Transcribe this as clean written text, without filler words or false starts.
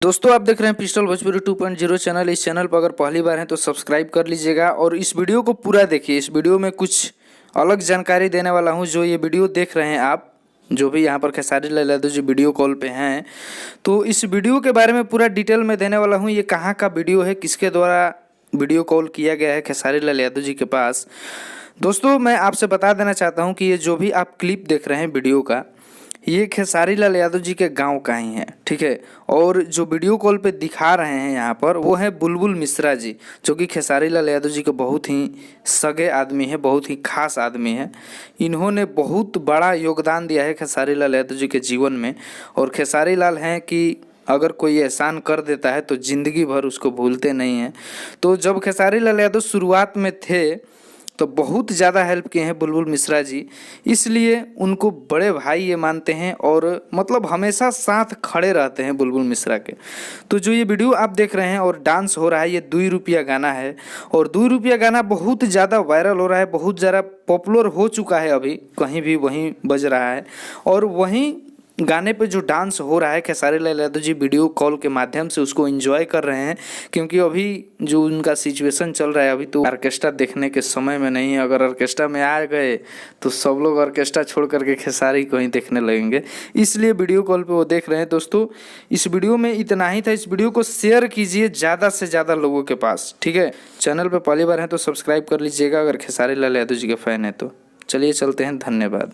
दोस्तों आप देख रहे हैं पिस्टल भोजपुरी 2.0 चैनल। इस चैनल पर अगर पहली बार हैं तो सब्सक्राइब कर लीजिएगा और इस वीडियो को पूरा देखिए। इस वीडियो में कुछ अलग जानकारी देने वाला हूं। जो ये वीडियो देख रहे हैं आप, जो भी यहाँ पर खेसारी लाल यादव जी वीडियो कॉल पे हैं, तो इस वीडियो के बारे में पूरा डिटेल में देने वाला हूँ। ये कहाँ का वीडियो है, किसके द्वारा वीडियो कॉल किया गया है खेसारी लाल यादव जी के पास। दोस्तों मैं आपसे बता देना चाहता हूँ कि ये जो भी आप क्लिप देख रहे हैं वीडियो का, ये खेसारी लाल यादव जी के गांव का ही है, ठीक है। और जो वीडियो कॉल पे दिखा रहे हैं यहाँ पर, वो है बुलबुल मिश्रा जी, जो कि खेसारी लाल यादव जी के बहुत ही सगे आदमी है, बहुत ही खास आदमी है। इन्होंने बहुत बड़ा योगदान दिया है खेसारी लाल यादव जी के जीवन में। और खेसारी लाल हैं कि अगर कोई एहसान कर देता है तो ज़िंदगी भर उसको भूलते नहीं हैं। तो जब खेसारी लाल यादव शुरुआत में थे तो बहुत ज़्यादा हेल्प किए हैं बुलबुल मिश्रा जी, इसलिए उनको बड़े भाई ये मानते हैं और मतलब हमेशा साथ खड़े रहते हैं बुलबुल मिश्रा के। तो जो ये वीडियो आप देख रहे हैं और डांस हो रहा है, ये 2 रुपया गाना है। और 2 रुपया गाना बहुत ज़्यादा वायरल हो रहा है, बहुत ज़्यादा पॉपुलर हो चुका है, अभी कहीं भी वहीं बज रहा है। और वहीं गाने पे जो डांस हो रहा है, खेसारी लाल यादव जी वीडियो कॉल के माध्यम से उसको एंजॉय कर रहे हैं। क्योंकि अभी जो उनका सिचुएशन चल रहा है, अभी तो ऑर्केस्ट्रा देखने के समय में नहीं है। अगर ऑर्केस्ट्रा में आ गए तो सब लोग ऑर्केस्ट्रा छोड़ करके खेसारी को ही देखने लगेंगे, इसलिए वीडियो कॉल पे वो देख रहे हैं। दोस्तों इस वीडियो में इतना ही था। इस वीडियो को शेयर कीजिए ज़्यादा से ज़्यादा लोगों के पास, ठीक है। चैनल पर पहली बार है तो सब्सक्राइब कर लीजिएगा अगर खेसारी लाल यादव जी के फ़ैन है तो। चलिए चलते हैं, धन्यवाद।